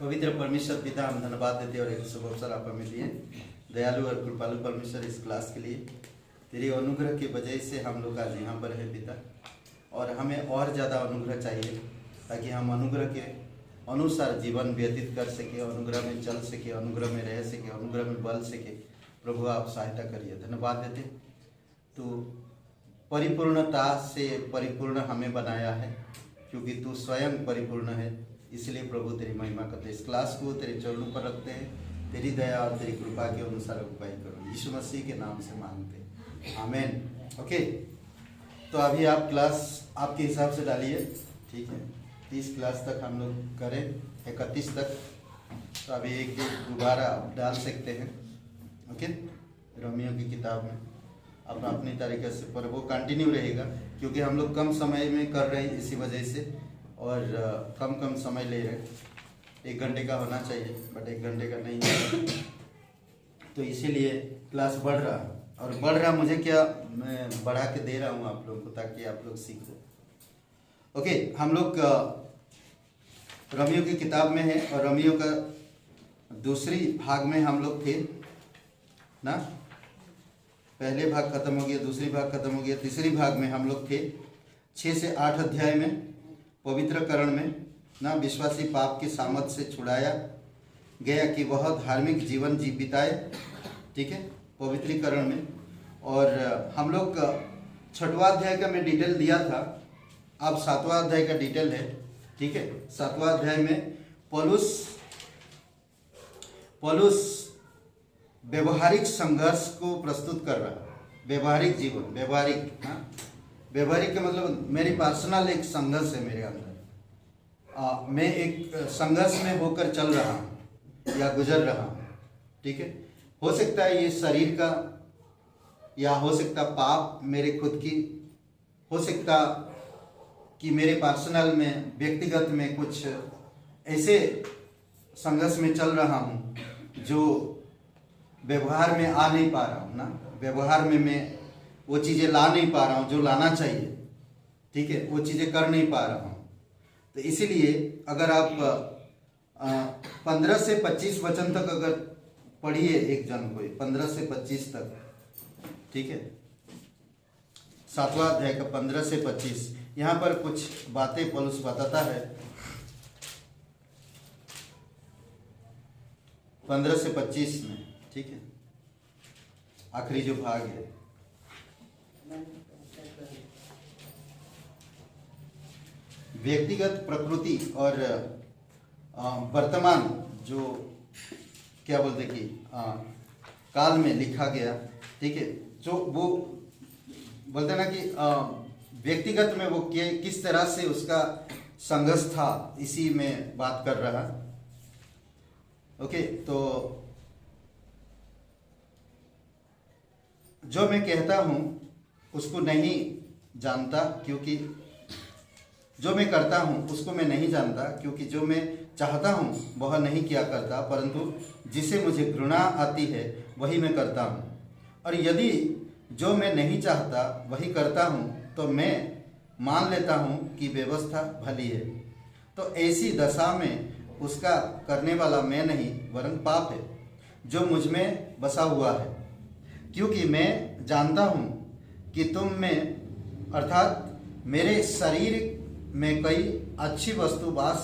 पवित्र परमेश्वर पिता, हम धन्यवाद देते हैं और एक शुभ अवसर आप हमें दिए। दयालु और कृपालु परमेश्वर, इस क्लास के लिए तेरी अनुग्रह की वजह से हम लोग आज यहाँ पर है पिता, और हमें और ज़्यादा अनुग्रह चाहिए ताकि हम अनुग्रह के अनुसार जीवन व्यतीत कर सके, अनुग्रह में चल सके, अनुग्रह में रह सके, अनुग्रह में बल सके। प्रभु आप सहायता करिए। धन्यवाद देते तो परिपूर्णता से परिपूर्ण हमें बनाया है, क्योंकि तू स्वयं परिपूर्ण है। इसलिए प्रभु तेरी महिमा करते, इस क्लास को तेरे चरणों पर रखते हैं। तेरी दया और तेरी कृपा के अनुसार उपाय करो, यीशु मसीह के नाम से मांगते हैं, आमीन। ओके, तो अभी आप क्लास आपके हिसाब से डालिए, ठीक है। 30 क्लास तक हम लोग करें, 31 तक। तो अभी एक दोबारा आप डाल सकते हैं, ओके। रोमियो की किताब में अपना अपनी तरीके से, पर वो कंटिन्यू रहेगा क्योंकि हम लोग कम समय में कर रहे हैं, इसी वजह से, और कम समय ले रहे हैं। 1 घंटे का होना चाहिए, बट 1 घंटे का नहीं है, तो इसीलिए क्लास बढ़ रहा है। और बढ़ रहा मुझे क्या, मैं बढ़ा के दे रहा हूँ आप लोगों को ताकि आप लोग सीखो। ओके, हम लोग रोमियो की किताब में है, और रोमियो का दूसरी भाग में हम लोग थे ना। पहले भाग खत्म हो गया, दूसरी भाग खत्म हो गया, तीसरी भाग में हम लोग थे 6 से 8 अध्याय में, पवित्रकरण में ना। विश्वासी पाप की सामत से छुड़ाया गया कि वह धार्मिक जीवन जी बिताए, ठीक है, पवित्रीकरण में। और हम लोग 6वां अध्याय का मैं डिटेल दिया था, अब 7वां अध्याय का डिटेल है, ठीक है। 7वां अध्याय में पौलुस व्यवहारिक संघर्ष को प्रस्तुत कर रहा है। व्यवहारिक जीवन, व्यवहारिक का मतलब मेरी पर्सनल एक संघर्ष है मेरे अंदर। मैं एक संघर्ष में होकर चल रहा हूँ या गुजर रहा हूँ, ठीक है। हो सकता है ये शरीर का, या हो सकता पाप मेरे खुद की, हो सकता कि मेरे पर्सनल में, व्यक्तिगत में कुछ ऐसे संघर्ष में चल रहा हूँ जो व्यवहार में आ नहीं पा रहा हूँ ना। व्यवहार में मैं वो चीज़ें ला नहीं पा रहा हूँ जो लाना चाहिए, ठीक है, वो चीज़ें कर नहीं पा रहा हूँ। तो इसीलिए अगर आप 15 से 25 वचन तक अगर पढ़िए, एक जन को 15 से 25 तक, ठीक है, 7वां अध्याय का 15 से 25, यहाँ पर कुछ बातें पौलुस बताता है। 15 से 25 में, ठीक है, आखिरी जो भाग है। व्यक्तिगत प्रकृति और वर्तमान जो क्या बोलते कि काल में लिखा गया, ठीक है, जो वो बोलते ना कि व्यक्तिगत में वो किस तरह से उसका संघर्ष था, इसी में बात कर रहा। ओके, तो जो मैं कहता हूँ उसको नहीं जानता, क्योंकि जो मैं करता हूँ उसको मैं नहीं जानता, क्योंकि जो मैं चाहता हूँ वह नहीं किया करता, परंतु जिसे मुझे घृणा आती है वही मैं करता हूँ। और यदि जो मैं नहीं चाहता वही करता हूँ तो मैं मान लेता हूँ कि व्यवस्था भली है। तो ऐसी दशा में उसका करने वाला मैं नहीं वरन पाप है जो मुझ में बसा हुआ है। क्योंकि मैं जानता हूँ कि तुम में अर्थात मेरे शरीर में कोई अच्छी वस्तु वास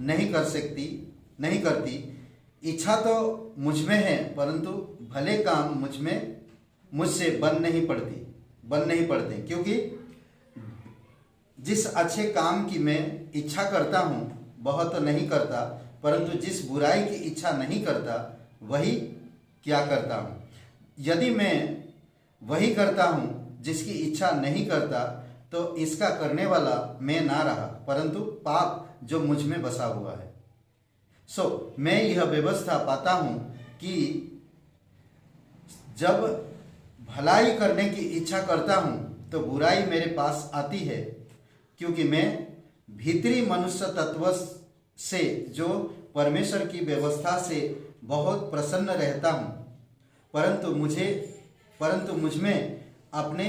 नहीं करती। इच्छा तो मुझ में है, परंतु भले काम मुझसे बन नहीं पड़ते। क्योंकि जिस अच्छे काम की मैं इच्छा करता हूँ वह तो नहीं करता, परंतु जिस बुराई की इच्छा नहीं करता वही क्या करता हूँ। यदि मैं वही करता हूँ जिसकी इच्छा नहीं करता, तो इसका करने वाला मैं ना रहा, परंतु पाप जो मुझ में बसा हुआ है। मैं यह व्यवस्था पाता हूँ कि जब भलाई करने की इच्छा करता हूँ तो बुराई मेरे पास आती है, क्योंकि मैं भीतरी मनुष्य तत्व से जो परमेश्वर की व्यवस्था से बहुत प्रसन्न रहता हूँ, परंतु मुझ में अपने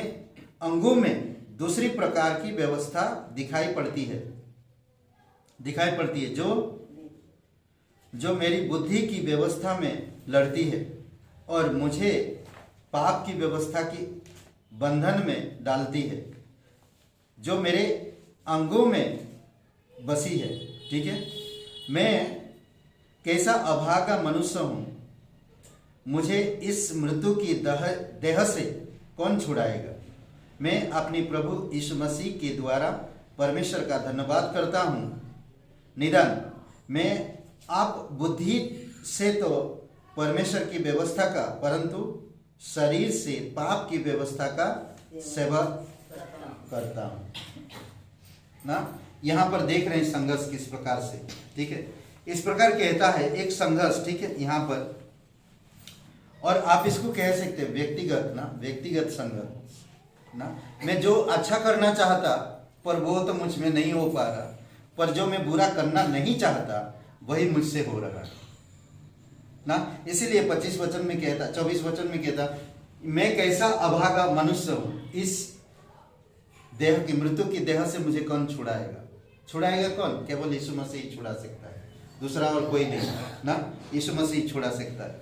अंगों में दूसरी प्रकार की व्यवस्था दिखाई पड़ती है, जो मेरी बुद्धि की व्यवस्था में लड़ती है और मुझे पाप की व्यवस्था की बंधन में डालती है, जो मेरे अंगों में बसी है। ठीक है, मैं कैसा अभागा मनुष्य हूँ, मुझे इस मृत्यु की देह से कौन छुड़ाएगा। मैं अपनी प्रभु यीशु मसीह के द्वारा परमेश्वर का धन्यवाद करता हूँ। निदान मैं आप बुद्धि से तो परमेश्वर की व्यवस्था का, परंतु शरीर से पाप की व्यवस्था का सेवा करता हूँ ना। यहाँ पर देख रहे हैं संघर्ष किस प्रकार से। ठीक है, इस प्रकार कहता है एक संघर्ष। ठीक है, यहाँ पर, और आप इसको कह सकते हैं व्यक्तिगत ना, व्यक्तिगत संघर्ष ना। मैं जो अच्छा करना चाहता पर वो तो मुझ में नहीं हो पा रहा, पर जो मैं बुरा करना नहीं चाहता वही मुझसे हो रहा है ना। इसीलिए 25 वचन में कहता, 24 वचन में कहता, मैं कैसा अभागा मनुष्य हूँ, इस देह की, मृत्यु की देह से मुझे कौन छुड़ाएगा। छुड़ाएगा कौन? केवल यीशु मसीह ही छुड़ा सकता है, दूसरा और कोई नहीं ना। यीशु मसीह छुड़ा सकता है।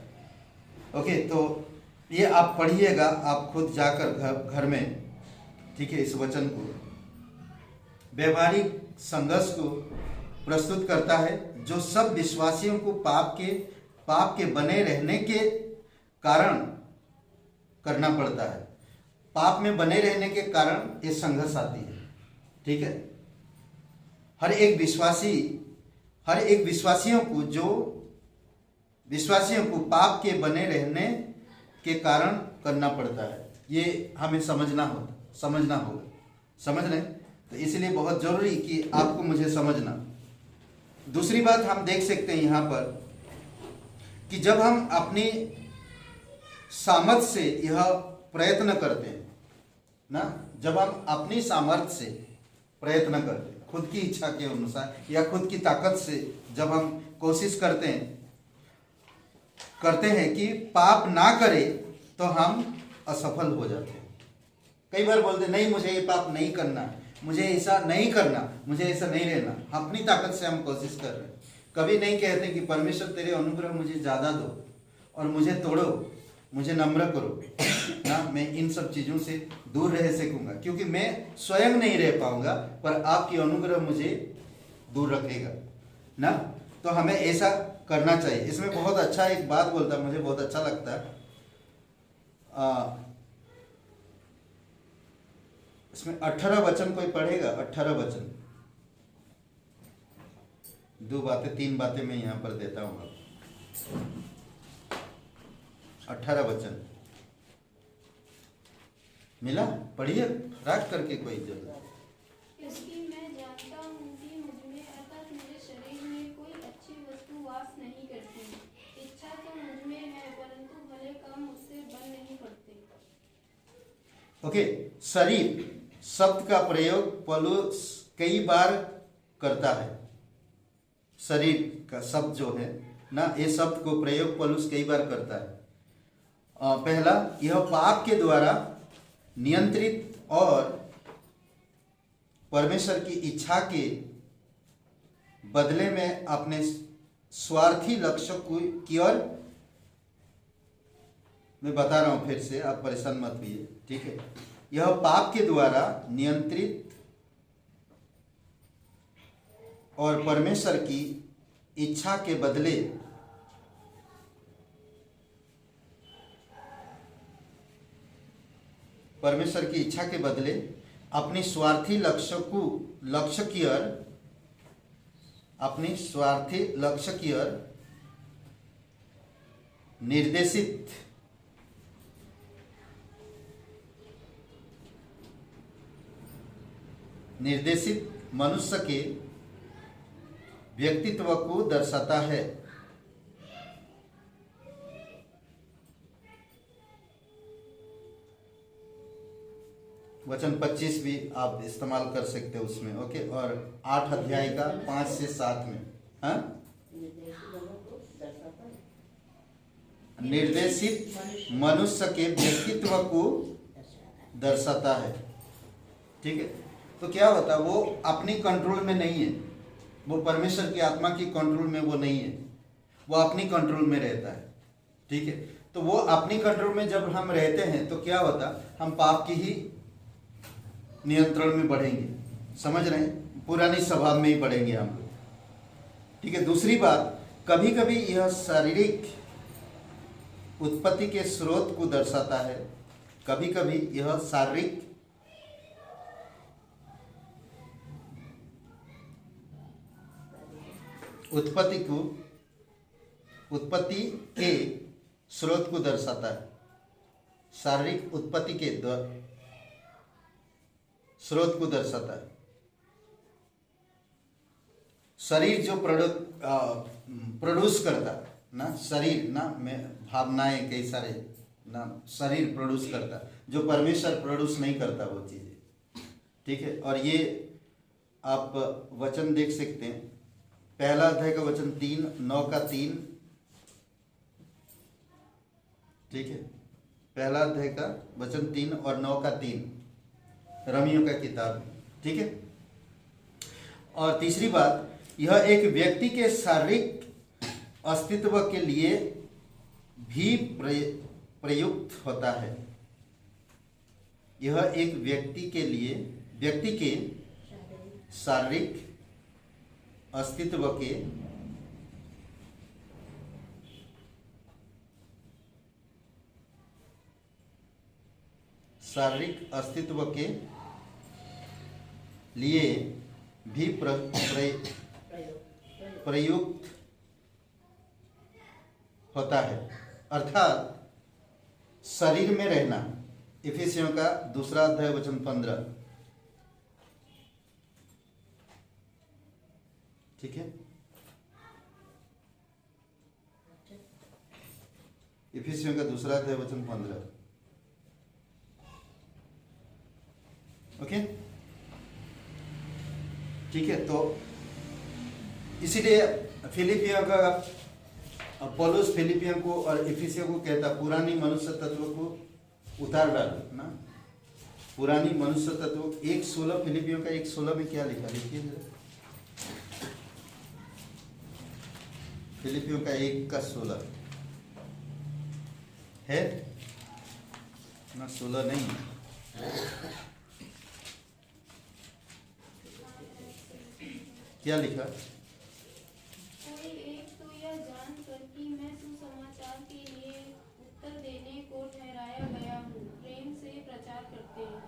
ओके, तो ये आप पढ़िएगा, आप खुद जाकर घर में। ठीक है, इस वचन को व्यवहारिक संघर्ष को प्रस्तुत करता है, जो सब विश्वासियों को पाप के बने रहने के कारण करना पड़ता है। पाप में बने रहने के कारण ये संघर्ष आती है। ठीक है, हर एक विश्वासियों को पाप के बने रहने के कारण करना पड़ता है। ये हमें समझना होगा। समझ रहे? तो इसलिए बहुत जरूरी कि आपको मुझे समझना। दूसरी बात हम देख सकते हैं यहाँ पर कि जब हम अपनी सामर्थ्य से यह प्रयत्न करते हैं ना, जब हम अपनी सामर्थ्य से प्रयत्न करते हैं, खुद की इच्छा के अनुसार या खुद की ताकत से जब हम कोशिश करते हैं कि पाप ना करें, तो हम असफल हो जाते हैं। कई बार बोलते नहीं, मुझे ये पाप नहीं करना, मुझे ऐसा नहीं करना, मुझे ऐसा नहीं रहना। अपनी ताकत से हम कोशिश कर रहे हैं। कभी नहीं कहते कि परमेश्वर तेरे अनुग्रह मुझे ज़्यादा दो और मुझे तोड़ो, मुझे नम्र करो ना, मैं इन सब चीज़ों से दूर रह सकूंगा, क्योंकि मैं स्वयं नहीं रह पाऊंगा, पर आपकी अनुग्रह मुझे दूर रखेगा ना। तो हमें ऐसा करना चाहिए। इसमें बहुत अच्छा एक बात बोलता, मुझे बहुत अच्छा लगता है। इसमें 18 वचन कोई पढ़ेगा? 18 वचन, 2 बातें 3 बातें मैं यहां पर देता हूं। 18 वचन मिला? पढ़िए राख करके कोई जरूर। क्योंकि मैं जानता हूँ कि मुझमें अर्थात मेरे शरीर में कोई अच्छी वस्तु वास नहीं करती। इच्छा तो मुझमें है, परंतु भले काम मुझसे बन नहीं पड़ते। ओके, शरीर शब्द का प्रयोग पौलुस कई बार करता है। शरीर का शब्द जो है ना, ये शब्द को प्रयोग पौलुस कई बार करता है। पहला, यह पाप के द्वारा नियंत्रित और परमेश्वर की इच्छा के बदले में अपने स्वार्थी लक्ष्य की ओर, मैं बता रहा हूं फिर से, आप परेशान मत होइए। ठीक है, यह पाप के द्वारा नियंत्रित और परमेश्वर की इच्छा के बदले अपनी स्वार्थी लक्ष्य की ओर निर्देशित मनुष्य के व्यक्तित्व को दर्शाता है। वचन 25 भी आप इस्तेमाल कर सकते हो उसमें। ओके, और 8 अध्याय का 5 से 7 में, हाँ, निर्देशित मनुष्य के व्यक्तित्व को दर्शाता है। ठीक है, तो क्या होता है, वो अपनी कंट्रोल में नहीं है, वो परमेश्वर की आत्मा की कंट्रोल में वो नहीं है। वो अपनी कंट्रोल में रहता है। ठीक है, तो वो अपनी कंट्रोल में जब हम रहते हैं तो क्या होता, हम पाप की ही नियंत्रण में बढ़ेंगे। समझ रहे हैं, पुरानी स्वभाव में ही बढ़ेंगे हम लोग। ठीक है, दूसरी बात, कभी कभी यह शारीरिक उत्पत्ति के स्रोत को दर्शाता है। कभी कभी यह शारीरिक उत्पत्ति के स्रोत को दर्शाता है। शारीरिक उत्पत्ति के स्रोत को दर्शाता है। शरीर जो प्रोड्यूस करता ना, शरीर ना में भावनाएं कई सारे ना, शरीर प्रोड्यूस करता, जो परमेश्वर प्रोड्यूस नहीं करता वो चीजें। ठीक है, और ये आप वचन देख सकते हैं, पहला अध्याय का वचन 3:9-3। ठीक है, पहला अध्याय का वचन 3 और 9-3 रमियों का किताब। ठीक है, और तीसरी बात, यह एक व्यक्ति के शारीरिक अस्तित्व के लिए भी प्रयुक्त होता है। यह एक व्यक्ति के शारीरिक अस्तित्व के लिए भी प्रयुक्त होता है, अर्थात शरीर में रहना। इफिसियों का 2 अध्याय वचन 15। ठीक है, इफिसियों का 2 अध्याय वचन 15। ओके, ठीक है, तो इसीलिए फिलिपियों का पौलुस फिलिपियों को और इफिसियों को कहता, पुरानी मनुष्य तत्व को उतार डालो ना। पुरानी मनुष्य तत्व 1:16, फिलिपियों का 1:16 में क्या लिखा, लिखिए जरा। फिलिपियों का 1:16 है ना, 16 नहीं, क्या लिखा? कोई एक तो यह जानकर कि मैं सुसमाचार के लिए उत्तर देने को ठहराया गया हूँ, प्रेम से प्रचार करते हैं।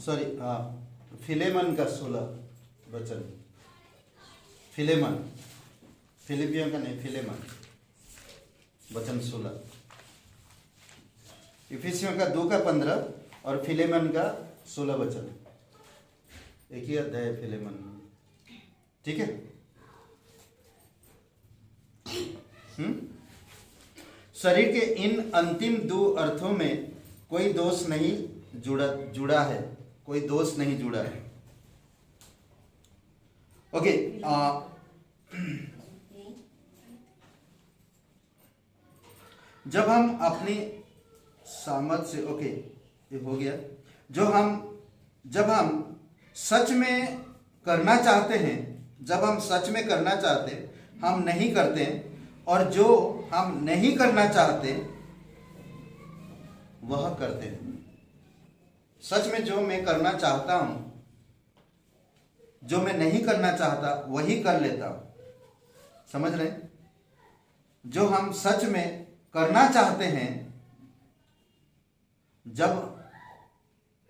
सॉरी, फिलेमन का 16 वचन, फिलेमन, फिलिपियों का नहीं, फिलेमन वचन 16, इफिसियों का 2:15 और फिलेमन का 16 वचन, एक ही अध्याय है फिलेमन में। ठीक है, शरीर के इन अंतिम 2 अर्थों में कोई दोष नहीं जुड़ा है, कोई दोष नहीं जुड़ा है। ओके, जब हम अपनी सामर्थ्य, ओके ये हो गया, जब हम सच में करना चाहते हैं, जब हम सच में करना चाहते हम नहीं करते, और जो हम नहीं करना चाहते वह करते हैं। सच में जो मैं करना चाहता हूं, जो मैं नहीं करना चाहता वही कर लेता हूं। समझ रहे? जो हम सच में करना चाहते हैं,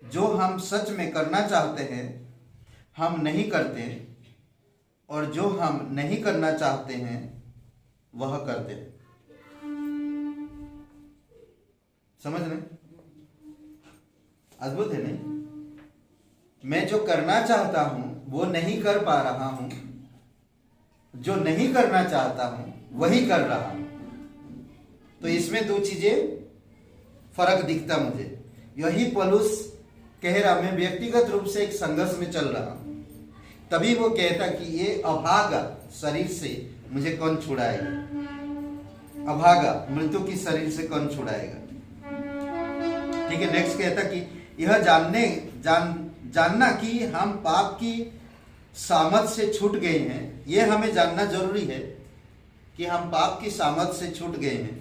जो हम सच में करना चाहते हैं हम नहीं करते, और जो हम नहीं करना चाहते हैं वह करते हैं। समझ रहे? अद्भुत है नहीं? मैं जो करना चाहता हूं वो नहीं कर पा रहा हूं, जो नहीं करना चाहता हूं वही कर रहा हूं। तो इसमें 2 चीजें फर्क दिखता मुझे। यही पौलुस कह रहा, मैं व्यक्तिगत रूप से एक संघर्ष में चल रहा हूं, तभी वो कहता कि ये अभागा शरीर से मुझे कौन छुड़ाएगा, अभागा मृत्यु की शरीर से कौन छुड़ाएगा। ठीक है, नेक्स्ट कहता कि यह जानना कि हम पाप की सामर्थ से छूट गए हैं। ये हमें जानना जरूरी है कि हम पाप की सामर्थ से छूट गए हैं।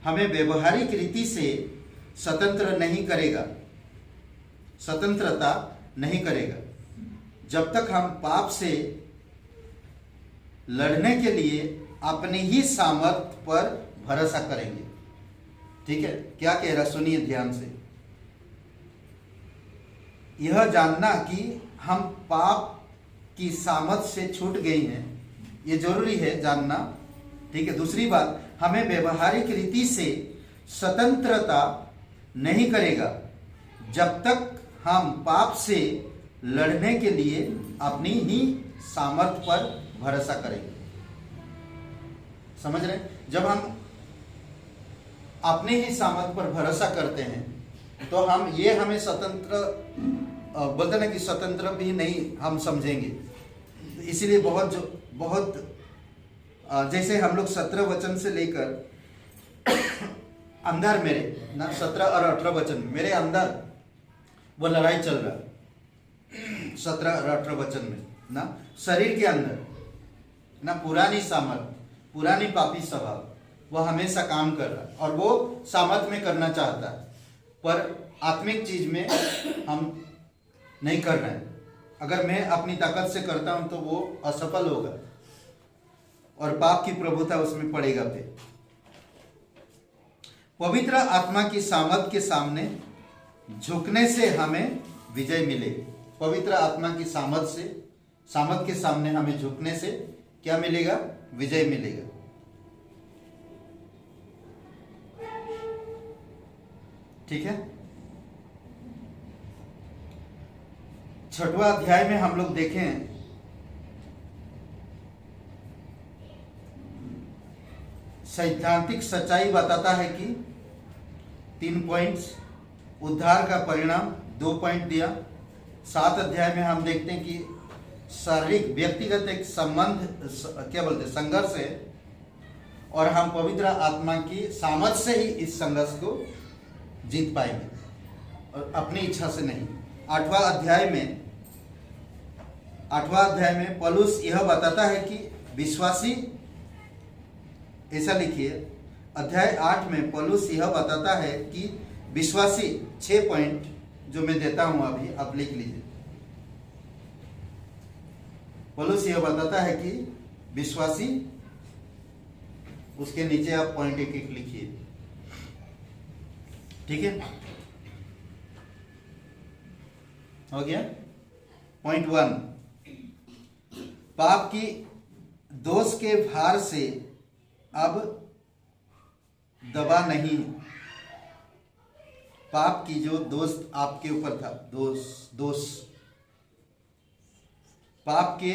हमें व्यवहारिक रीति से स्वतंत्रता नहीं करेगा जब तक हम पाप से लड़ने के लिए अपनी ही सामर्थ पर भरोसा करेंगे। ठीक है, क्या कह रहा सुनिए ध्यान से। यह जानना कि हम पाप की सामर्थ से छूट गए हैं, ये जरूरी है जानना। ठीक है, दूसरी बात, हमें व्यवहारिक रीति से स्वतंत्रता नहीं करेगा जब तक हम पाप से लड़ने के लिए अपनी ही सामर्थ पर भरोसा करेंगे। समझ रहे हैं? जब हम अपने ही सामर्थ पर भरोसा करते हैं तो हमें स्वतंत्र बोलते ना कि स्वतंत्र भी नहीं हम समझेंगे। इसीलिए बहुत जैसे हम लोग 17 वचन से लेकर अंदर मेरे ना 17 और 18 वचन मेरे अंदर वो लड़ाई चल रहा। 17 और 18 वचन में ना शरीर के अंदर ना पुरानी सामर्थ, पुरानी पापी स्वभाव वह हमेशा काम कर रहा और वो सामर्थ में करना चाहता है, पर आत्मिक चीज में हम नहीं कर रहे हैं। अगर मैं अपनी ताकत से करता हूं तो वो असफल होगा और पाप की प्रभुता उसमें पड़ेगा। पे पवित्र आत्मा की सामर्थ के सामने झुकने से हमें विजय मिलेगी। पवित्र आत्मा की सामर्थ के सामने हमें झुकने से क्या मिलेगा? विजय मिलेगा। ठीक है, 6वां अध्याय में हम लोग देखें सैद्धांतिक सच्चाई बताता है कि 3 पॉइंट्स, उद्धार का परिणाम 2 पॉइंट दिया। 7 अध्याय में हम देखते हैं कि शारीरिक व्यक्तिगत एक संबंध क्या बोलते हैं संघर्ष है और हम पवित्र आत्मा की सामर्थ से ही इस संघर्ष को जीत पाएंगे और अपनी इच्छा से नहीं। 8वां अध्याय में पौलुस यह बताता है कि विश्वासी, ऐसा लिखिए, अध्याय 8 में पौलुस यह बताता है कि विश्वासी, 6 पॉइंट जो मैं देता हूं अभी आप लिख लीजिए। पौलुस यह बताता है कि विश्वासी, उसके नीचे आप पॉइंट एक एक लिखिए। ठीक है, हो गया। पॉइंट 1, पाप की दोष के भार से अब दबा नहीं। पाप की जो दोष आपके ऊपर था, दोष पाप के,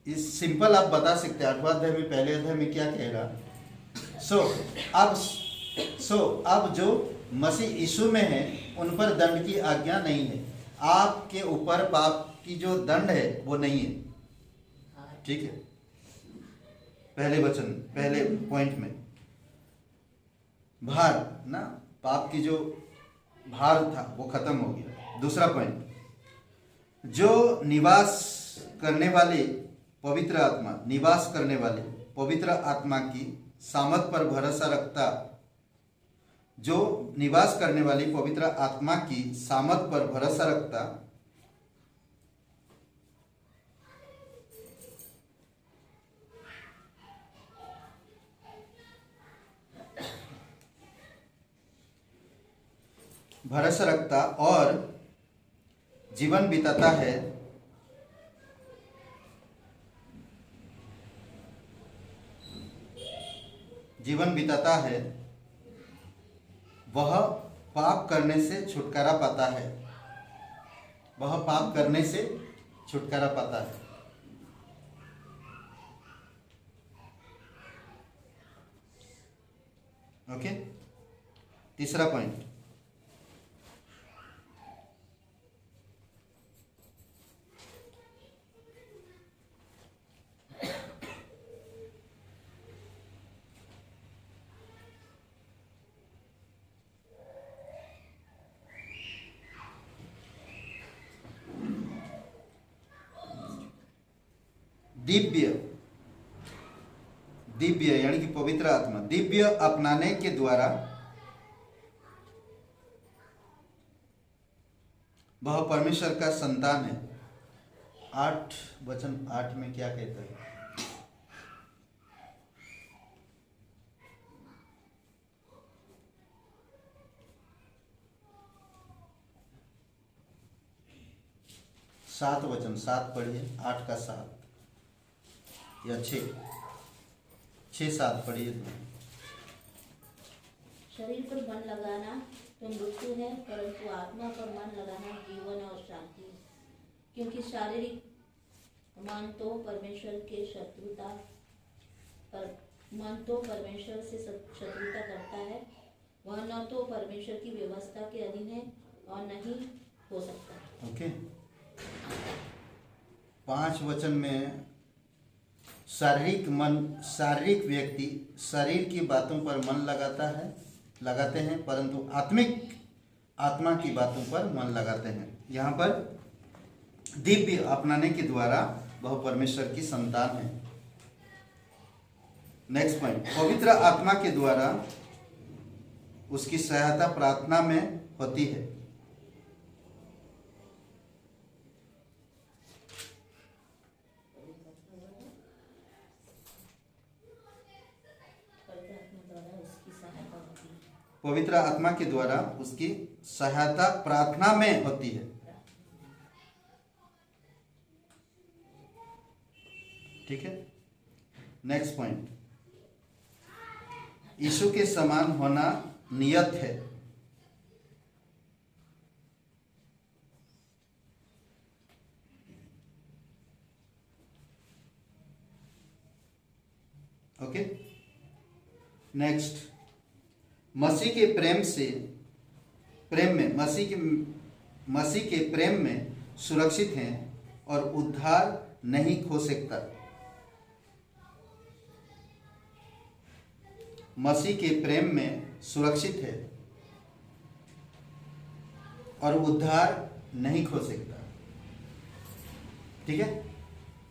इस सिंपल आप बता सकते हैं। 8वां अध्याय में पहले अध्याय में क्या कह रहा? अब जो मसीह यीशु में है उन पर दंड की आज्ञा नहीं है। आपके ऊपर पाप की जो दंड है वो नहीं है। ठीक है, पहले पॉइंट में भार ना, पाप की जो भार था वो खत्म हो गया। दूसरा पॉइंट, जो निवास करने वाले पवित्र आत्मा की सामर्थ पर भरोसा रखता, जो निवास करने वाली पवित्र आत्मा की सामर्थ पर भरोसा रखता और जीवन बिताता है, वह पाप करने से छुटकारा पाता है। वह पाप करने से छुटकारा पाता है। ओके, तीसरा पॉइंट, दिव्य, दिव्य यानी कि पवित्र आत्मा, दिव्य अपनाने के द्वारा वह परमेश्वर का संतान है। 8 में क्या कहता है? सात वचन, 7 पढ़िए, 8 का 7 या 6 7 पढ़िए। शरीर पर मन लगाना तो मृत्यु है, परंतु आत्मा पर मन लगाना जीवन और शांति है। क्योंकि शारीरिक मन तो परमेश्वर से शत्रुता करता है, वह न तो परमेश्वर की व्यवस्था के अधीन है और न ही हो सकता। ओके, 5 वचन में शारीरिक व्यक्ति शरीर की बातों पर मन लगाते हैं, परंतु आत्मा की बातों पर मन लगाते हैं। यहाँ पर दिव्य अपनाने के द्वारा वह परमेश्वर की संतान है। नेक्स्ट पॉइंट, पवित्र आत्मा के द्वारा उसकी सहायता प्रार्थना में होती है। पवित्र आत्मा के द्वारा उसकी सहायता प्रार्थना में होती है। ठीक है, नेक्स्ट पॉइंट, यीशु के समान होना नियत है। ओके, नेक्स्ट, मसीह के प्रेम में सुरक्षित हैं और उद्धार नहीं खो सकता। मसीह के प्रेम में सुरक्षित है और उद्धार नहीं खो सकता। ठीक है,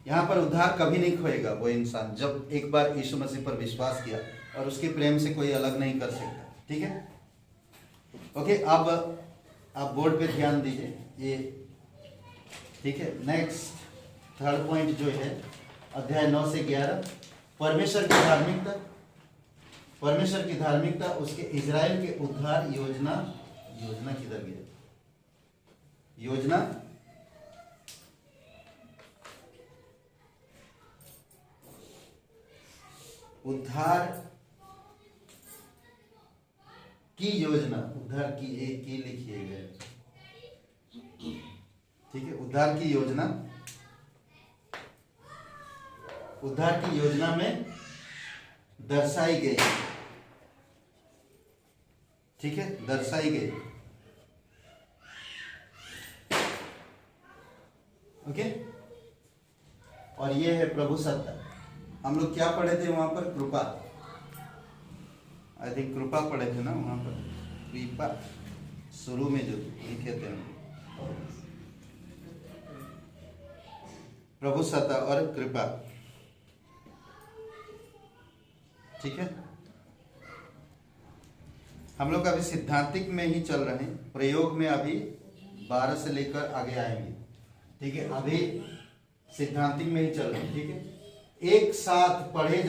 यहां पर उद्धार कभी नहीं खोएगा वो इंसान जब एक बार यीशु मसीह पर विश्वास किया, और उसके प्रेम से कोई अलग नहीं कर सकता। ठीक है, ओके, अब आप बोर्ड पे ध्यान दीजिए ये। ठीक है, नेक्स्ट थर्ड पॉइंट जो है अध्याय 9 से 11, परमेश्वर की धार्मिकता उसके इजराइल के उद्धार योजना किधर गया? योजना उद्धार की योजना, उद्धार की एक की लिखिए गए। ठीक है, उद्धार की योजना में दर्शाई गई। ठीक है, दर्शाई गई। ओके, और ये है प्रभु सत्ता। हम लोग क्या पढ़े थे वहां पर? कृपा, आई थिंक कृपा पढ़े थे ना वहां पर। कृपा शुरू में जो लिखे थे प्रभु सत्ता और कृपा। ठीक है, हम लोग अभी सिद्धांतिक में ही चल रहे हैं, प्रयोग में अभी 12 से लेकर आगे आएंगे। ठीक है, अभी सिद्धांतिक में ही चल रहे हैं। ठीक है, एक साथ पढ़े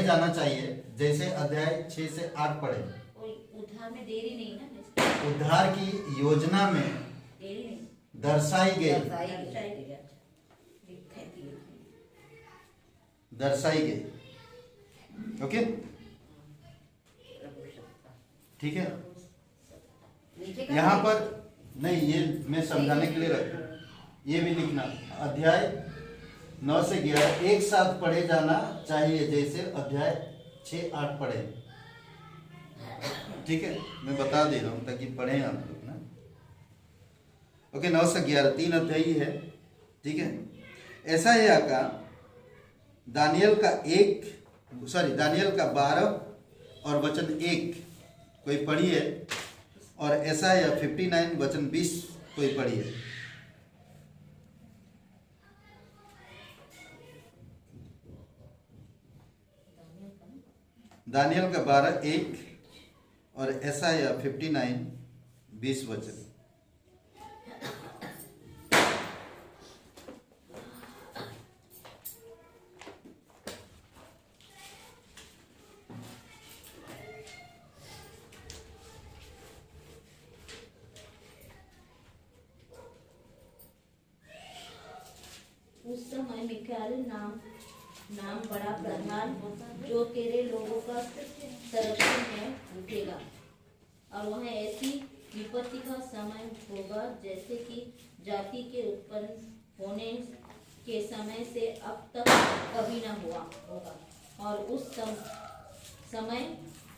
जाना चाहिए, जैसे अध्याय 6 से 8 पढ़े। उद्धार में देरी नहीं ना, उद्धार की योजना में देरी नहीं, दर्शाई गई। ओके, ठीक है, यहाँ पर नहीं, ये मैं समझाने के लिए रखूं। ये भी लिखना, अध्याय 9 से 11 एक साथ पढ़े जाना चाहिए, जैसे अध्याय 6, 8 पढ़े। ठीक है, मैं बता दे रहा हूं ताकि पढ़ें आप लोग ना। ओके, 9 से 11 3 अध्याय ही है। ठीक है, ऐसा ही आका दानियल का 12 और वचन 1 कोई पढ़िए, और ऐसा है 59 वचन 20 कोई पढ़िए। दानियल का 12, 1 और ऐसा है 59 20 वचन। उस समय मिकाएल नाम बड़ा प्रधान जो तेरे लोगों का संरक्षण है उठेगा, और वह ऐसी विपत्ति का समय होगा जैसे कि जाति के उत्पन्न होने के समय से अब तक कभी न हुआ होगा। और उस समय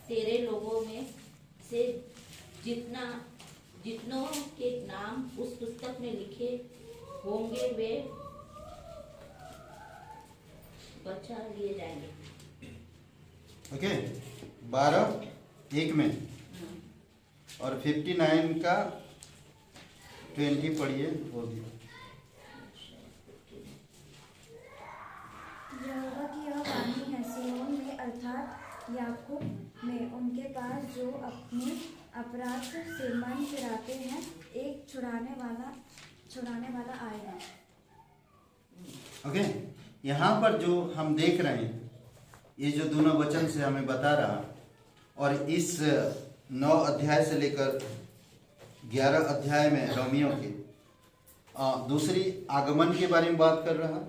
तेरे लोगों में से जितनों के नाम उस पुस्तक में लिखे होंगे वे बचा लिए जाएंगे। ओके, 12 1 में और 59 का 20 पढ़िए, वो भी। यहोवा की यह वाणी है, सिय्योन में अर्थात याकूब में उनके पास जो अपने अपराध से मन फिराते हैं, एक छुड़ाने वाला आएगा। ओके, यहाँ पर जो हम देख रहे हैं, ये जो दोनों वचन से हमें बता रहा, और इस 9 अध्याय से लेकर 11 अध्याय में रोमियो के दूसरी आगमन के बारे में बात कर रहा।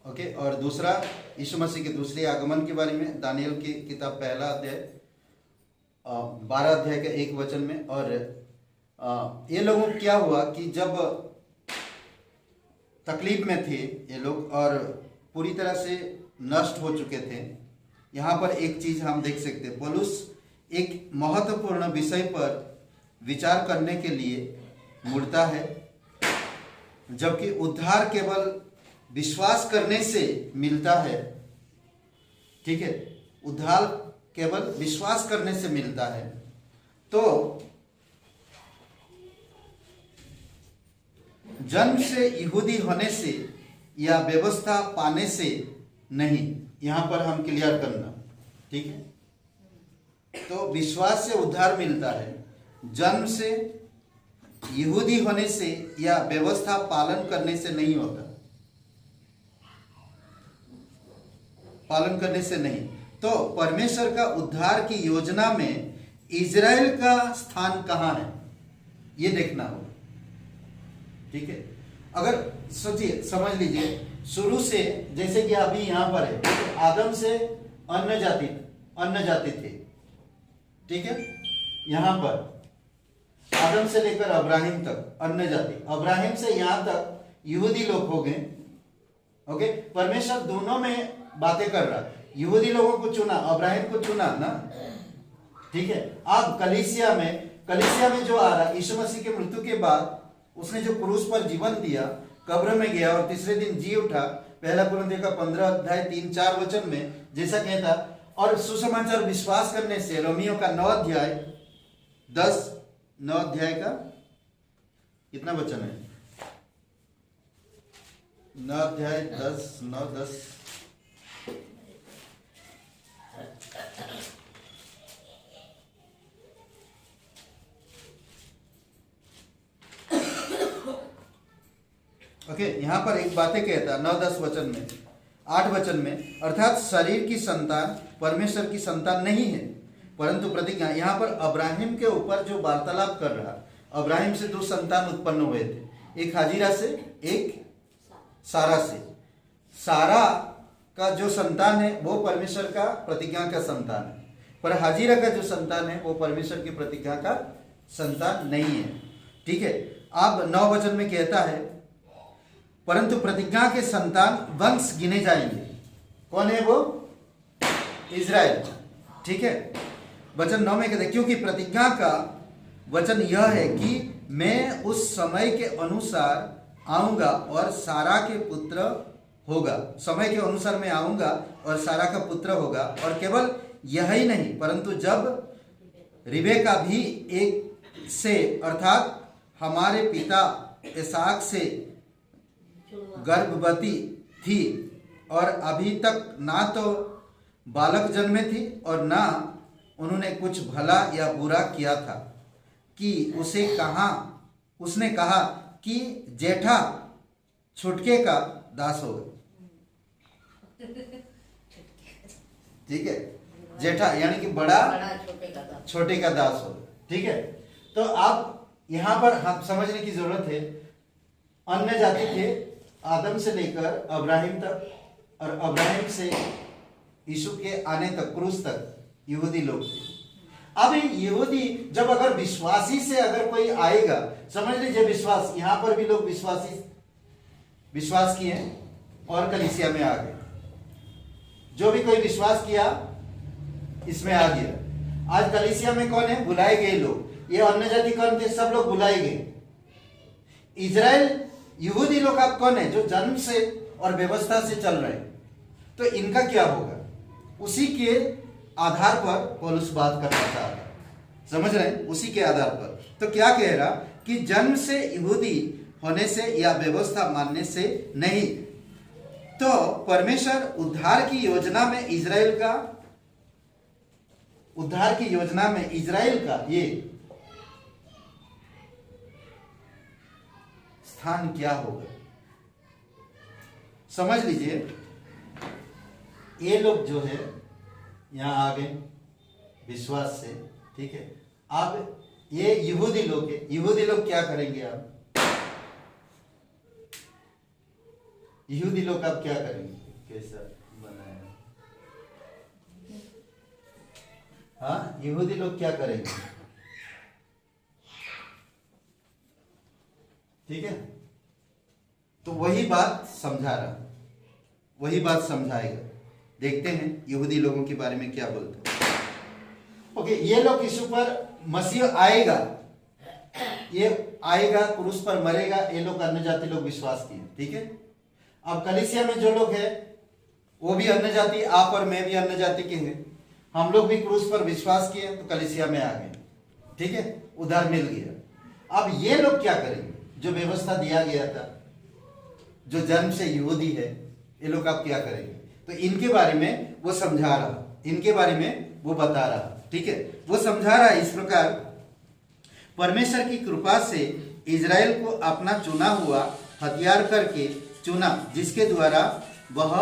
ओके, और दूसरा यीशु मसीह के दूसरे आगमन के बारे में दानियल की किताब पहला अध्याय 12 अध्याय के 1 वचन में। और ये लोगों को क्या हुआ कि जब तकलीफ में थे ये लोग और पूरी तरह से नष्ट हो चुके थे, यहाँ पर एक चीज हम देख सकते हैं, पौलुस एक महत्वपूर्ण विषय पर विचार करने के लिए मुड़ता है, जबकि उद्धार केवल विश्वास करने से मिलता है। ठीक है, उद्धार केवल विश्वास करने से मिलता है। तो जन्म से यहूदी होने से या व्यवस्था पाने से नहीं, यहां पर हम क्लियर करना। ठीक है, तो विश्वास से उद्धार मिलता है, जन्म से यहूदी होने से या व्यवस्था पालन करने से नहीं होता, पालन करने से नहीं। तो परमेश्वर का उद्धार की योजना में इजराइल का स्थान कहां है, ये देखना होगा। ठीक है, अगर सोचिए, समझ लीजिए, शुरू से जैसे कि अभी यहां पर है, आदम से अन्य जाति थे। ठीक है, यहां पर आदम से लेकर अब्राहिम तक अन्य जाति, अब्राहिम से यहां तक यहूदी लोग हो गए। ओके, परमेश्वर दोनों में बातें कर रहा, यहूदी लोगों को चुना, अब्राहिम को चुना ना। ठीक है, अब कलीसिया में जो आ रहा, यीशु मसीह के मृत्यु के बाद उसने जो क्रूस पर जीवन दिया, कब्र में गया और तीसरे दिन जी उठा, पहला कुरिन्थियों का 15 अध्याय 3-4 वचन में जैसा कहता, और सुसमाचार विश्वास करने से रोमियो का 9 अध्याय का कितना वचन है, 9 अध्याय 9-10 ओके, यहाँ पर एक बातें कहता 9-10 वचन में, 8 वचन में, अर्थात शरीर की संतान परमेश्वर की संतान नहीं है, परंतु प्रतिज्ञा। यहाँ पर अब्राहिम के ऊपर जो वार्तालाप कर रहा, अब्राहिम से 2 संतान उत्पन्न हुए थे, एक हाजिरा से, एक सारा से। सारा का जो संतान है वो परमेश्वर का प्रतिज्ञा का संतान है, पर हाजिरा का जो संतान है वो परमेश्वर की प्रतिज्ञा का संतान नहीं है। ठीक है, अब 9 वचन में कहता है परंतु प्रतिज्ञा के संतान वंश गिने जाएंगे। कौन है वो? इजराइल। ठीक है, वचन 9 में कहते हैं क्योंकि प्रतिज्ञा का वचन यह है कि मैं उस समय के अनुसार आऊंगा और सारा के पुत्र होगा। समय के अनुसार मैं आऊंगा और सारा का पुत्र होगा। और केवल यही नहीं, परंतु जब रिबेका भी एक से अर्थात हमारे पिता इसहाक से गर्भवती थी और अभी तक ना तो बालक जन्मे थी और ना उन्होंने कुछ भला या बुरा किया था, कि उसने कहा कि जेठा छुटके का दास होगा। ठीक है, जेठा यानी कि बड़ा छोटे का दास होगा। ठीक है, तो आप यहां पर हम समझने की जरूरत है, अन्य जाति थे आदम से लेकर अब्राहिम तक, और अब्राहिम से यीशु के आने तक, क्रूस तक यहूदी लोग थे। अब यहूदी जब अगर विश्वासी से अगर कोई आएगा, समझ लीजिए विश्वास, यहां पर भी लोग विश्वास किए और कलीसिया में आ गए। जो भी कोई विश्वास किया इसमें आ गया। आज कलीसिया में कौन है? बुलाए गए लोग। ये अन्य जाति कौन थे? सब लोग बुलाए गए। इजराइल यहूदी लोग आप कौन है? जो जन्म से और व्यवस्था से चल रहे हैं। तो इनका क्या होगा? उसी के आधार पर पौलुस बात करना चाह रहा, समझ रहे हैं? उसी के आधार पर। तो क्या कह रहा कि जन्म से यहूदी होने से या व्यवस्था मानने से नहीं। तो परमेश्वर उद्धार की योजना में इजराइल का ये स्थान क्या होगा? समझ लीजिए, ये लोग जो है यहां आ गए विश्वास से। ठीक है, अब ये यहूदी लोग है। यहूदी लोग क्या करेंगे? आप यहूदी लोग अब क्या करेंगे? कैसा बनाया? हाँ, यहूदी लोग क्या करेंगे? ठीक है, तो वही बात समझा रहा, वही बात समझाएगा। देखते हैं यहूदी लोगों के बारे में क्या बोलते हैं। ओके, ये लोग यीशु पर मसीह आएगा, ये आएगा, क्रूस पर मरेगा, ये लोग अन्य जाति लोग विश्वास किए। ठीक है, अब कलीसिया में जो लोग हैं वो भी अन्य जाति, आप और मैं भी अन्य जाति के हैं। हम लोग भी क्रूस पर विश्वास किए तो कलीसिया में आ गए। ठीक है, उधार मिल गया। अब ये लोग क्या करेंगे? जो व्यवस्था दिया गया था, जो जन्म से यहूदी है, ये लोग आप क्या करेंगे? तो इनके बारे में वो समझा रहा, इनके बारे में वो बता रहा। ठीक है, वो समझा रहा इस प्रकार, परमेश्वर की कृपा से इजराइल को अपना चुना हुआ हथियार करके चुना, जिसके द्वारा वह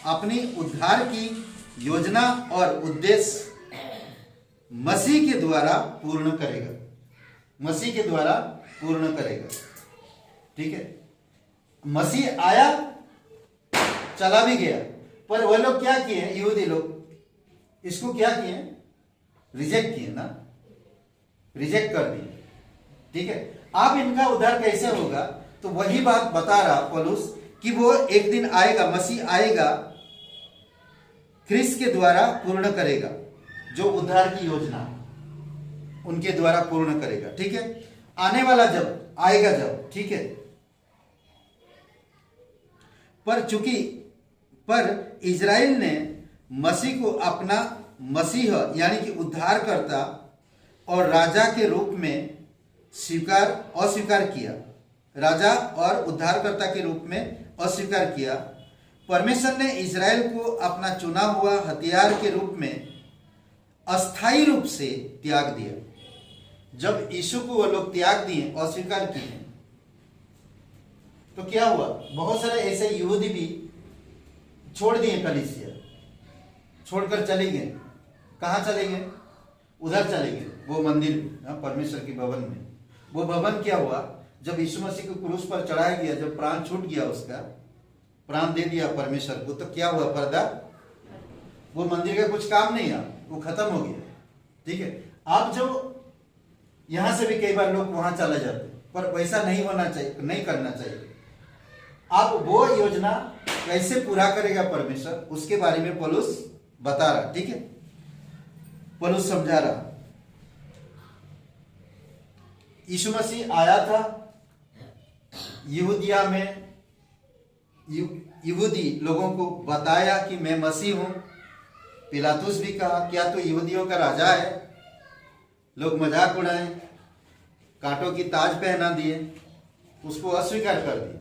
अपनी उद्धार की योजना और उद्देश्य मसीह के द्वारा पूर्ण करेगा। मसीह के द्वारा पूर्ण करेगा। ठीक है, मसीह आया, चला भी गया, पर वह लोग क्या किए? यहूदी लोग इसको क्या किए? रिजेक्ट किए ना, रिजेक्ट कर दिए। ठीक है, अब इनका उद्धार कैसे होगा? तो वही बात बता रहा पौलुस कि वो एक दिन आएगा, मसीह आएगा, ख्रिस्त के द्वारा पूर्ण करेगा, जो उद्धार की योजना उनके द्वारा पूर्ण करेगा। ठीक है, आने वाला जब आएगा, जब, ठीक है, पर इजराइल ने मसीह को अपना मसीह यानी कि उद्धारकर्ता और राजा के रूप में अस्वीकार किया। राजा और उद्धारकर्ता के रूप में अस्वीकार किया। परमेश्वर ने इजराइल को अपना चुना हुआ हथियार के रूप में अस्थायी रूप से त्याग दिया। जब यीशु को वो लोग त्याग दिए, अस्वीकार किए, तो क्या हुआ? बहुत सारे ऐसे यहूदी भी छोड़ दिए, कलीसिया छोड़कर चले गए। कहाँ चले गए? उधर चले गए, वो मंदिर में, परमेश्वर के भवन में। वो भवन क्या हुआ? जब यीशु मसीह को क्रूस पर चढ़ाया गया, जब प्राण छूट गया, उसका प्राण दे दिया परमेश्वर को, तो क्या हुआ? पर्दा, वो मंदिर का कुछ काम नहीं है, वो खत्म हो गया। ठीक है, आप जो यहां से भी कई बार लोग वहां चले जाते, पर वैसा नहीं होना चाहिए, नहीं करना चाहिए। अब वो योजना कैसे पूरा करेगा परमेश्वर, उसके बारे में पौलुस बता रहा। ठीक है, पौलुस समझा रहा। यीशु मसीह आया था यहूदिया में, यहूदी लोगों को बताया कि मैं मसीह हूं। पिलातुस भी कहा क्या तो यहूदियों का राजा है। लोग मजाक उड़ाए, कांटों की ताज पहना दिए, उसको अस्वीकार कर दिए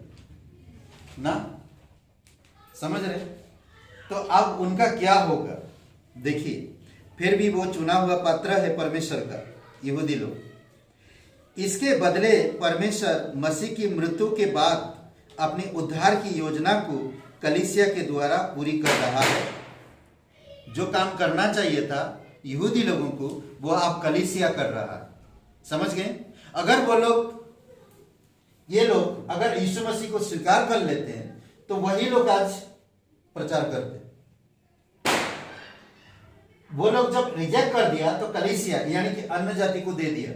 ना। समझ रहे? तो अब उनका क्या होगा देखिए। फिर भी वो चुना हुआ पात्र है परमेश्वर का, यहूदी लोग। इसके बदले परमेश्वर मसीह की मृत्यु के बाद अपनी उद्धार की योजना को कलीसिया के द्वारा पूरी कर रहा है। जो काम करना चाहिए था यहूदी लोगों को, वो अब कलीसिया कर रहा है। समझ गए? अगर वो लोग, ये लोग अगर यीशु मसीह को स्वीकार कर लेते हैं तो वही लोग आज प्रचार करते। वो लोग जब रिजेक्ट कर दिया तो कलीसिया यानी कि अन्य जाति को दे दिया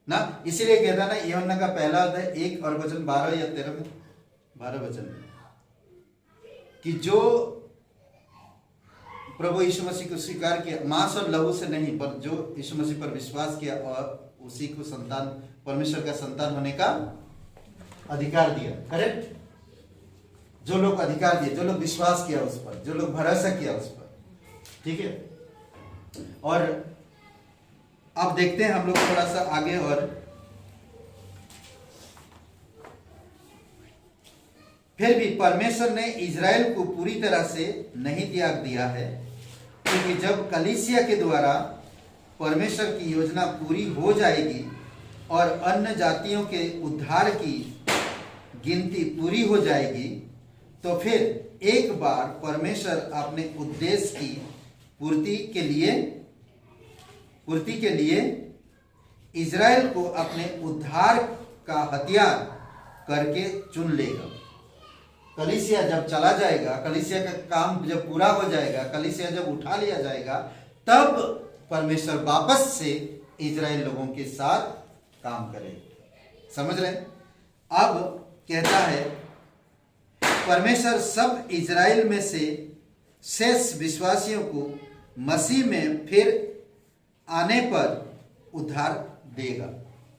ना। इसीलिए कहता ना यूहन्ना का पहला अध्याय 1 और वचन 12 या 13 में, 12 वचन में, कि जो प्रभु यीशु मसीह को स्वीकार किया, मांस और लहू से नहीं, पर जो यीशु मसीह पर विश्वास किया और उसी को संतान, परमेश्वर का संतान होने का अधिकार दिया। करेक्ट? जो लोग अधिकार दिए, जो लोग विश्वास किया उस पर, जो लोग भरोसा किया उस पर। ठीक है? और अब देखते हैं हम लोग थोड़ा सा आगे। और फिर भी परमेश्वर ने इजराइल को पूरी तरह से नहीं त्याग दिया है, क्योंकि जब कलीसिया के द्वारा परमेश्वर की योजना पूरी हो जाएगी और अन्य जातियों के उद्धार की गिनती पूरी हो जाएगी, तो फिर एक बार परमेश्वर अपने उद्देश्य की पूर्ति के लिए इजराइल को अपने उद्धार का हथियार करके चुन लेगा। कलीसिया जब चला जाएगा, कलीसिया का काम जब पूरा हो जाएगा, कलीसिया जब उठा लिया जाएगा, तब परमेश्वर वापस से इजराइल लोगों के साथ काम करेगा। समझ रहे? अब कहता है परमेश्वर सब इजराइल में से शेष विश्वासियों को मसीह में फिर आने पर उद्धार देगा।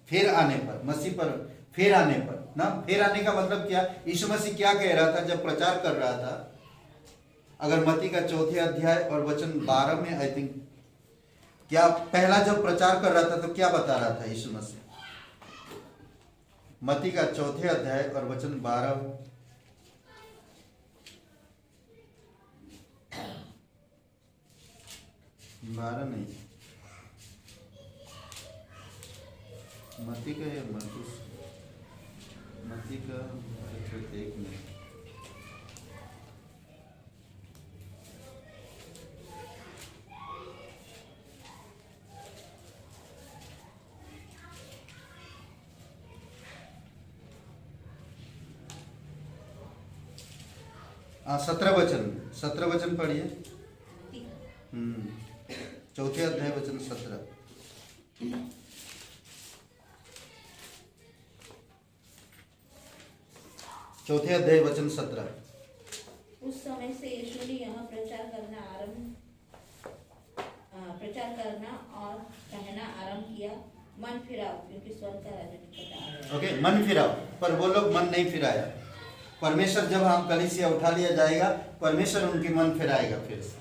फिर आने पर, मसीह पर फिर आने पर ना। फिर आने का मतलब क्या? यीशु मसीह क्या कह रहा था जब प्रचार कर रहा था? अगर मत्ती का 4 अध्याय और वचन 12 में, आई थिंक, क्या पहला जब प्रचार कर रहा था तो क्या बता रहा था यीशु मसीह? मत्ती का 4 अध्याय और वचन 12, नहीं, मत्ती का है, मत्ती का 1 में, हाँ 17 वचन पढ़िए। 4 अध्याय वचन 17। चौथे अध्याय वचन 17। उस समय से यीशु ने यहाँ प्रचार करना और कहना आरंभ किया, मन फिराओ क्योंकि स्वर्ग का राज्य निकट आ गया है। ओके, मन फिराओ। पर वो लोग मन नहीं फिराया। परमेश्वर जब हम कलीसिया उठा लिया जाएगा, परमेश्वर उनके मन फिराएगा फिर से।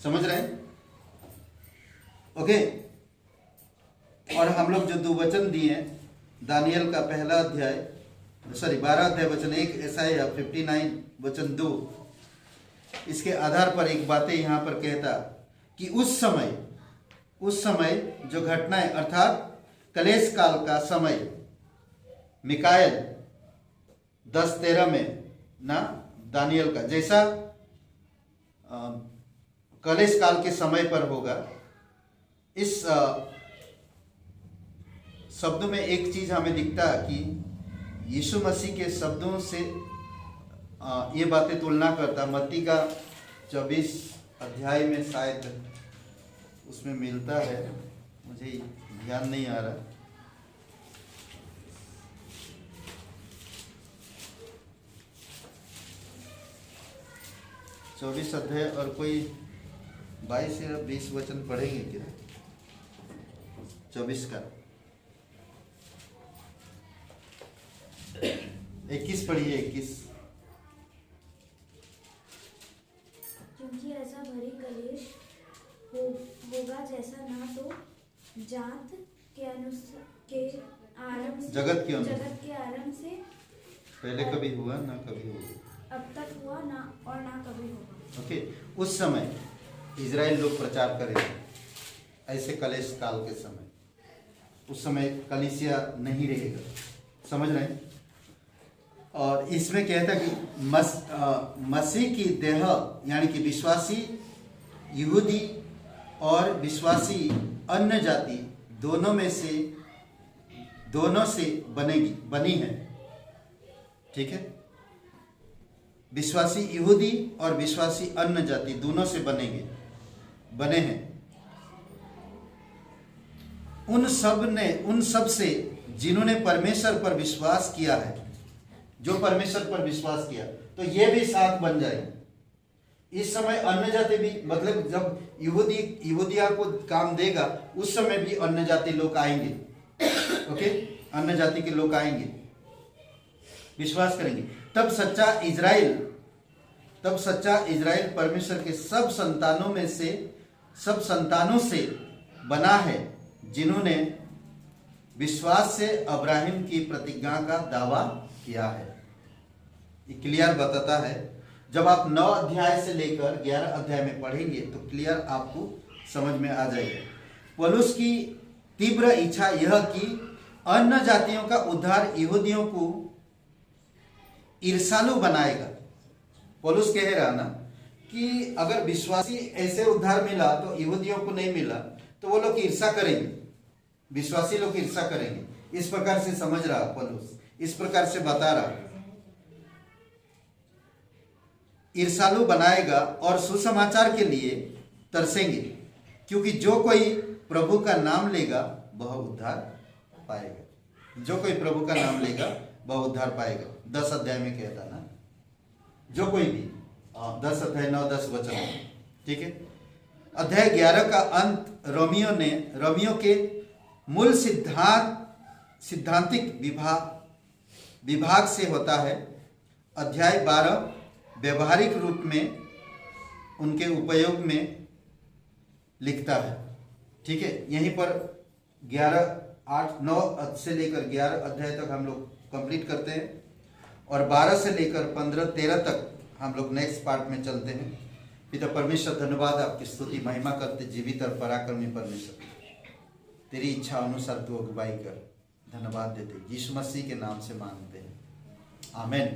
समझ रहे हैं? ओके। और हम लोग जो 2 वचन दिए, दानियल का पहला अध्याय, 12 अध्याय वचन 1, यशायाह 59 वचन 2, इसके आधार पर एक बातें यहाँ पर कहता कि उस समय जो घटनाएं, अर्थात कलेश काल का समय, मिकाएल 10:13 में ना, दानियल का जैसा कलेश काल के समय पर होगा। इस शब्द में एक चीज हमें दिखता है कि यीशु मसीह के शब्दों से ये बातें तुलना करता। मत्ती का 24 अध्याय में शायद उसमें मिलता है, मुझे ध्यान नहीं आ रहा। 24 अध्याय और कोई 22 या 20 वचन पढ़ेंगे क्या? 24 का 21 पढ़िए। 21 क्योंकि ऐसा भरी कलेश होगा जैसा ना तो जात के अनुसार के आरंभ से जगत के अनुसार। जगत के आरंभ से पहले कभी हुआ ना कभी होगा। अब तक हुआ ना और ना कभी होगा। ओके, उस समय इजराइल लोग प्रचार करेंगे ऐसे कलेश काल के समय। उस समय कलीसिया नहीं रहेगा, समझ रहे हैं? और इसमें कहता कि मसीह की देह यानी कि विश्वासी यहूदी और विश्वासी अन्य जाति दोनों से बनी है। ठीक है, विश्वासी यहूदी और विश्वासी अन्य जाति दोनों से बने हैं। उन सब से जिन्होंने परमेश्वर पर विश्वास किया है, जो परमेश्वर पर विश्वास किया, तो ये भी साथ बन जाएंगे। इस समय अन्य जाति भी, मतलब जब यहूदिया को काम देगा उस समय भी अन्य जाति लोग आएंगे। ओके, अन्य जाति के लोग आएंगे, विश्वास करेंगे। तब सच्चा इजराइल परमेश्वर के सब संतानों से बना है, जिन्होंने विश्वास से अब्राहिम की प्रतिज्ञा का दावा किया है। ये क्लियर बताता है। जब आप 9 अध्याय से लेकर 11 अध्याय में पढ़ेंगे तो क्लियर आपको समझ में आ जाएगा। पौलुस की तीव्र इच्छा यह कि अन्य जातियों का उद्धार यहूदियों को ईर्षालु बनाएगा। पौलुस कह रहा ना कि अगर विश्वासी ऐसे उद्धार मिला तो यहूदियों को नहीं मिला, तो वो लोग ईर्षा करेंगे, विश्वासी लोग ईर्षा करेंगे। इस प्रकार से समझ रहा पौलुस, इस प्रकार से बता रहा, ईर्षालु बनाएगा और सुसमाचार के लिए तरसेंगे, क्योंकि जो कोई प्रभु का नाम लेगा वह उद्धार पाएगा। जो कोई प्रभु का नाम लेगा वह उद्धार पाएगा। 10 अध्याय में कहता ना, जो कोई भी 10 अध्याय 9-10 वचन। ठीक है, अध्याय 11 का अंत रोमियो के मूल सिद्धांतिक विभाग से होता है। अध्याय 12 व्यवहारिक रूप में उनके उपयोग में लिखता है। ठीक है, यहीं पर 9 से लेकर 11 अध्याय तक हम लोग कंप्लीट करते हैं और 12 से लेकर 15-13 तक हम लोग नेक्स्ट पार्ट में चलते हैं। पिता परमेश्वर, धन्यवाद, आपकी स्तुति महिमा करते जीवित और पराक्रमी परमेश्वर, तेरी इच्छा अनुसार तू अगुवाई कर। धन्यवाद देते यीशु मसीह के नाम से मांगते हैं, आमीन।